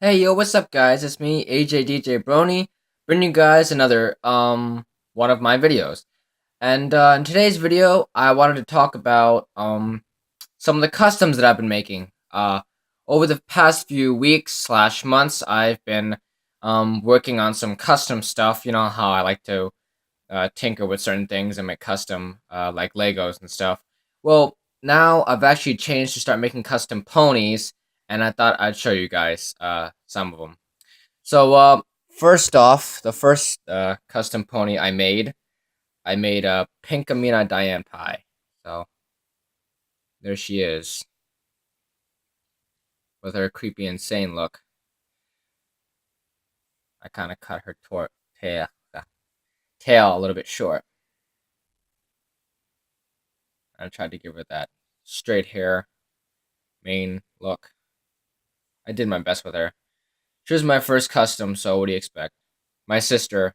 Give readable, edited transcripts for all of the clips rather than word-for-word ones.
Hey yo, what's up guys? It's me, AJ Brony, bringing you guys another one of my videos. And in today's video, I wanted to talk about some of the customs that I've been making. Over the past few weeks slash months, I've been working on some custom stuff. You know how I like to tinker with certain things and make custom like Legos and stuff. Well, now I've actually changed to start making custom ponies, and I thought I'd show you guys some of them. So, first off, the first custom pony I made a Pinkamena Diane Pie. So, there she is, with her creepy, insane look. I kind of cut her tail, tail a little bit short. I tried to give her that straight hair, mane look. I did my best with her. She was my first custom, so what do you expect? My sister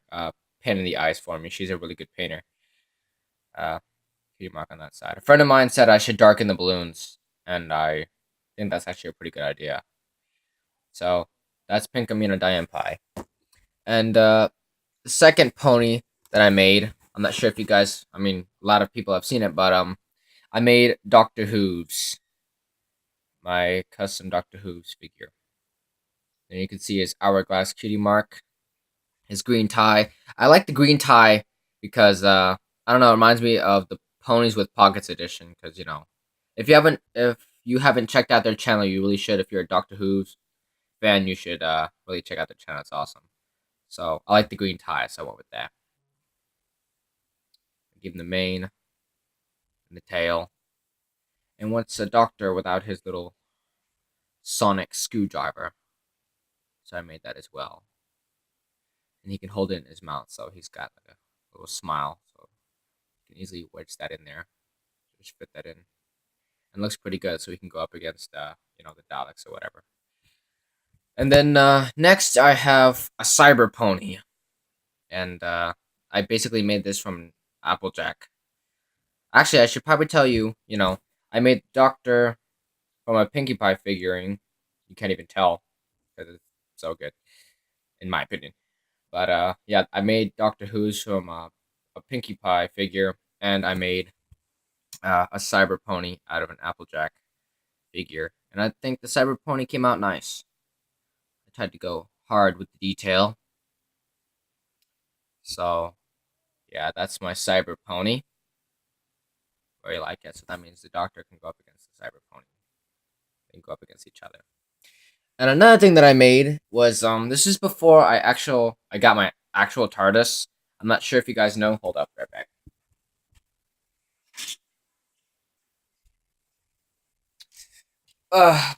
painted the eyes for me. She's a really good painter. Uh, Cutie mark on that side. A friend of mine said I should darken the balloons, and I think that's actually a pretty good idea. So that's Pinkamena Diane Pie. And the second pony that I made, I'm not sure if you guys, I mean, a lot of people have seen it, but I made Doctor Hooves, my custom Doctor Hooves figure. And you can see his hourglass cutie mark, his green tie. I like the green tie because I don't know, it reminds me of the Ponies with Pockets edition. Because if you haven't checked out their channel, you really should. If you're a Doctor Who's fan, you should really check out their channel. It's awesome. So I like the green tie, so I went with that. Give him the mane and the tail. And what's a doctor without his little sonic screwdriver? So I made that as well. And he can hold it in his mouth, so he's got like a little smile. So you can easily wedge that in there. Just fit that in. And looks pretty good, so we can go up against the Daleks or whatever. And then next I have a cyber pony, and I basically made this from Applejack. Actually, I should probably tell you, I made Doctor from a Pinkie Pie figurine. You can't even tell because it's so good, in my opinion. But yeah, I made Doctor Who's from a Pinkie Pie figure, and I made a cyber pony out of an Applejack figure. And I think the cyber pony came out nice. I tried to go hard with the detail. So yeah, that's my cyber pony. Very like it. So that means the doctor can go up against the cyber pony. They can go up against each other. And another thing that I made was this is before I got my actual TARDIS. I'm not sure if you guys know. Hold up, right back.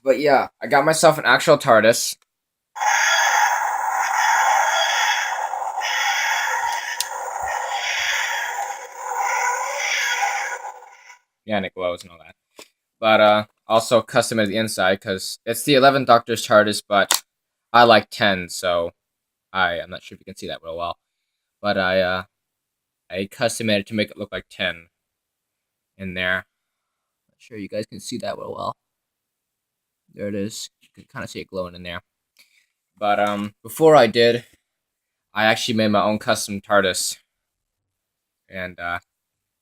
But yeah, I got myself an actual TARDIS. Yeah, and it glows and all that. But also custom at the inside because it's the 11th Doctor's TARDIS, but I like 10, so I'm not sure if you can see that real well. But I custom made it to make it look like 10 in there. Not sure you guys can see that real well. There it is. You can kind of see it glowing in there. But before I did, I actually made my own custom TARDIS, and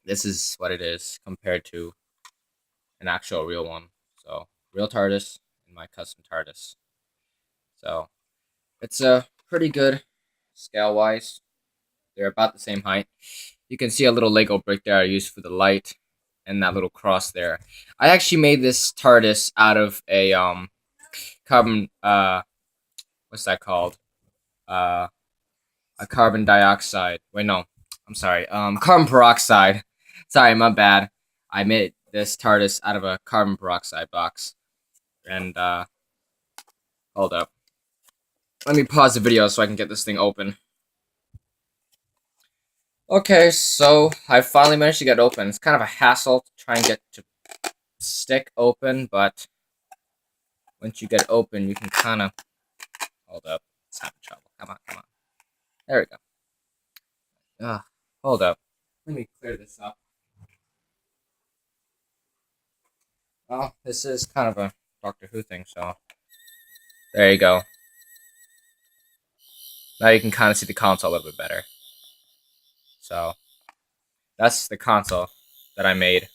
this is what it is compared to an actual real one. So real TARDIS and my custom TARDIS. So it's pretty good scale wise. They're about the same height. You can see a little Lego brick there I used for the light, and that little cross there. I actually made this TARDIS out of a carbon what's that called? Uh a carbon dioxide. Wait, no. I'm sorry. Carbon peroxide. Sorry, my bad. I made this TARDIS out of a carbon peroxide box. And hold up. Let me pause the video so I can get this thing open. Okay, so I finally managed to get open. It's kind of a hassle to try and get to stick open, but once you get it open, you can kind of hold up. It's having trouble. Come on, come on. There we go. Hold up. Let me clear this up. Well, this is kind of a Doctor Who thing, so there you go. Now you can kind of see the console a little bit better. So that's the console that I made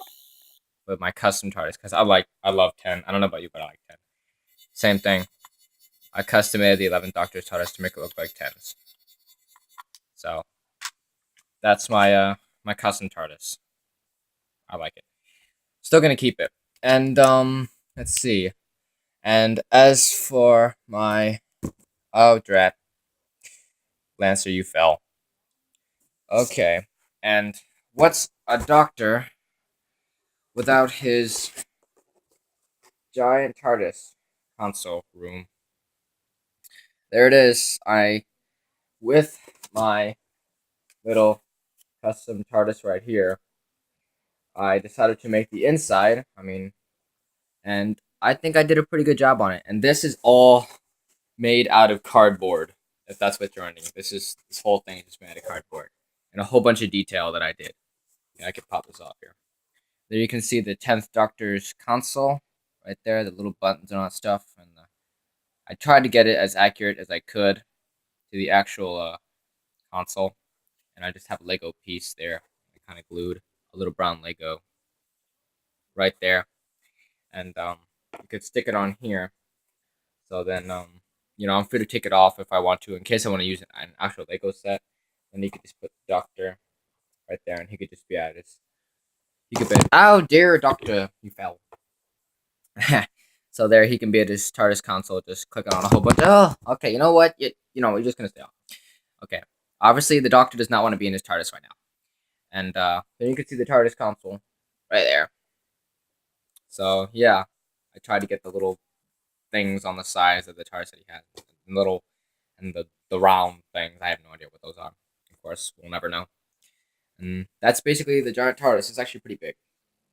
with my custom TARDIS because I love 10. I don't know about you, but I like 10. Same thing. I custom made the 11th Doctor's TARDIS to make it look like 10s. So that's my custom TARDIS. I like it. Still gonna keep it. And let's see. And as for my drat, Lancer, you fell. Okay. And what's a doctor without his giant TARDIS console room? There it is. With my little custom TARDIS right here, I decided to make the inside. And I think I did a pretty good job on it. And this is all made out of cardboard. If that's what you're wondering, this whole thing is just made out of cardboard, and a whole bunch of detail that I did. Yeah, I could pop this off here. There you can see the 10th Doctor's console right there, the little buttons and all that stuff. And I tried to get it as accurate as I could to the actual console. And I just have a Lego piece there. I kind of glued a little brown Lego right there. And you could stick it on here. So then, I'm free to take it off if I want to, in case I want to use an actual Lego set. Then you could just put the Doctor right there, and he could just be at his. He could be, oh dear Doctor, you fell. So there he can be at his TARDIS console, just clicking on a whole bunch. Oh, okay, you know what? We're just gonna stay on. Okay, obviously the Doctor does not want to be in his TARDIS right now, and then you can see the TARDIS console right there. So yeah, I tried to get the little things on the sides of the TARDIS that he had, and the round things. I have no idea what those are. Of course, we'll never know. And that's basically the giant TARDIS. It's actually pretty big.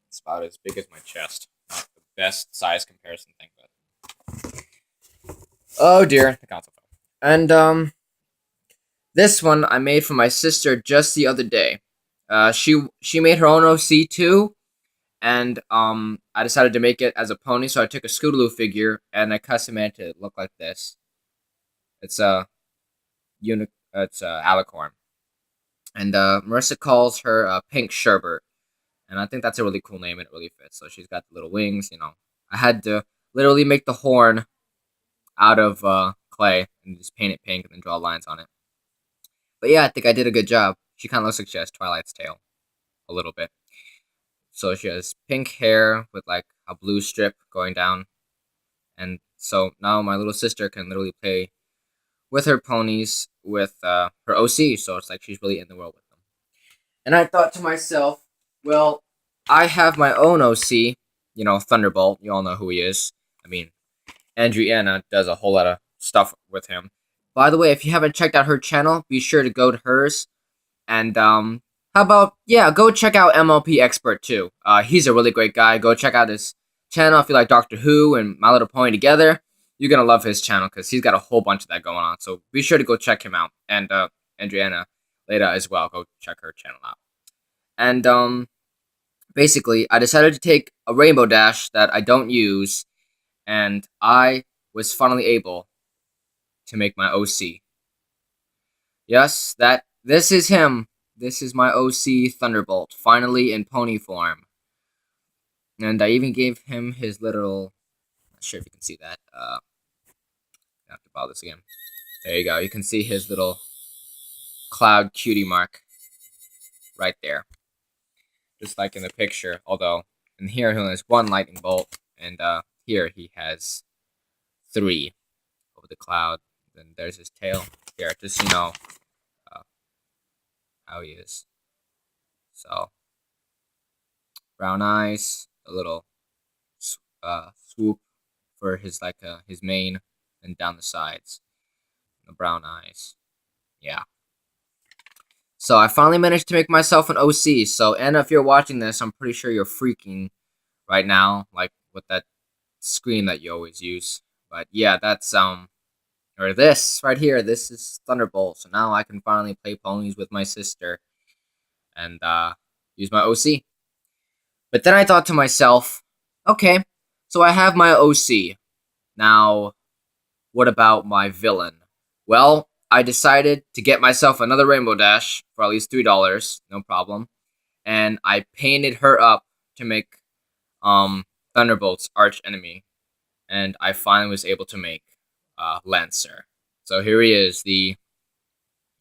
It's about as big as my chest. Not the best size comparison thing, but oh dear, the console fell. And this one I made for my sister just the other day. She made her own OC too, and I decided to make it as a pony. So I took a Scootaloo figure and I custom made it to look like this. It's a it's a alicorn, and Marissa calls her Pink Sherbert, and I think that's a really cool name. And it really fits. So she's got the little wings. I had to literally make the horn out of clay and just paint it pink and then draw lines on it. But yeah, I think I did a good job. She kind of looks like she has Twilight's tail a little bit. So she has pink hair with like a blue strip going down, and so now my little sister can literally play with her ponies with her OC. So it's like she's really in the world with them. And I thought to myself, well, I have my own OC. Thunderbolt. You all know who he is. Andriana does a whole lot of stuff with him. By the way, if you haven't checked out her channel, be sure to go to hers. And how about go check out MLP Expert too. He's a really great guy. Go check out his channel if you like Doctor Who and My Little Pony together. You're gonna love his channel because he's got a whole bunch of that going on. So be sure to go check him out. And Andriana Leda as well. Go check her channel out. And basically, I decided to take a Rainbow Dash that I don't use, and I was finally able to make my OC. Yes, this is him. This is my OC Thunderbolt, finally in pony form. And I even gave him his little. Not sure if you can see that. I have to follow this again. There you go. You can see his little cloud cutie mark right there, just like in the picture. Although in here he only has one lightning bolt, and here he has 3 over the cloud. Then there's his tail. Here, just how he is. So brown eyes, a little swoop for his his mane, and down the sides, the brown eyes. Yeah. So I finally managed to make myself an OC. So Anna, if you're watching this, I'm pretty sure you're freaking right now, like with that scream that you always use. But yeah, that's or this right here. This is Thunderbolt. So now I can finally play ponies with my sister and use my OC. But then I thought to myself, okay, so I have my OC. Now, what about my villain? Well, I decided to get myself another Rainbow Dash for at least $3, no problem. And I painted her up to make Thunderbolt's arch enemy. And I finally was able to make Lancer. So here he is,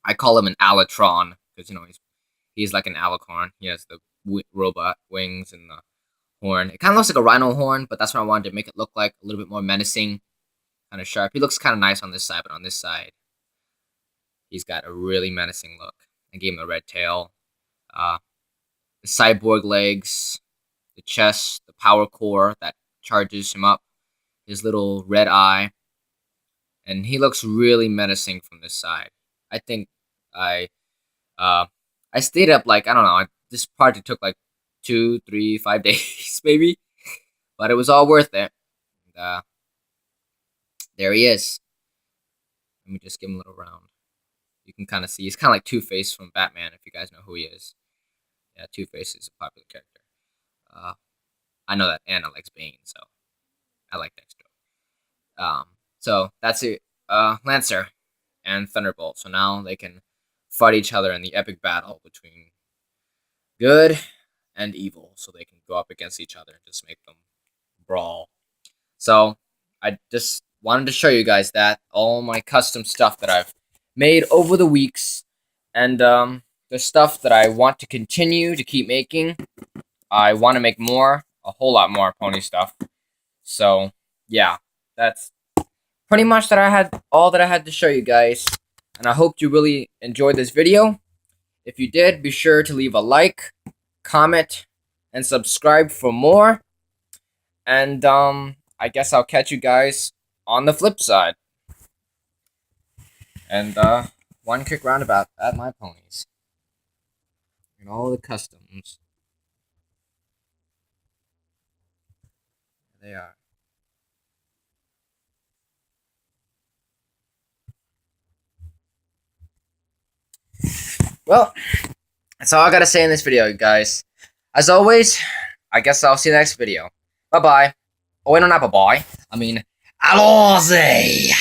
I call him an Alatron, because he's like an alicorn. He has the robot wings and the horn. It kind of looks like a rhino horn, but that's what I wanted to make it look like, a little bit more menacing, kind of sharp. He looks kind of nice on this side, but on this side, he's got a really menacing look. I gave him the red tail, the cyborg legs, the chest, the power core that charges him up, his little red eye, and he looks really menacing from this side. I think I stayed up like, I don't know, this project took like 2, 3, 5 days maybe, but it was all worth it. And, there he is. Let me just give him a little round. You can kind of see he's kind of like Two-Face from Batman, if you guys know who he is. Yeah, Two-Face is a popular character. I know that Anna likes Bane, so I like that story. So that's it. Lancer and Thunderbolt. So now they can fight each other in the epic battle between good and evil. So they can go up against each other and just make them brawl. So I just wanted to show you guys that all my custom stuff that I've made over the weeks, and the stuff that I want to continue to keep making. I want to make more, a whole lot more pony stuff. So yeah, that's pretty much all that I had to show you guys, and I hope you really enjoyed this video. If you did, be sure to leave a like, comment, and subscribe for more. And I guess I'll catch you guys on the flip side. And one quick roundabout at my ponies and all the customs. There they are. Well, that's all I gotta say in this video, guys. As always, I guess I'll see you in the next video. Bye-bye. Oh, wait, no, not bye-bye. I mean, allons-y!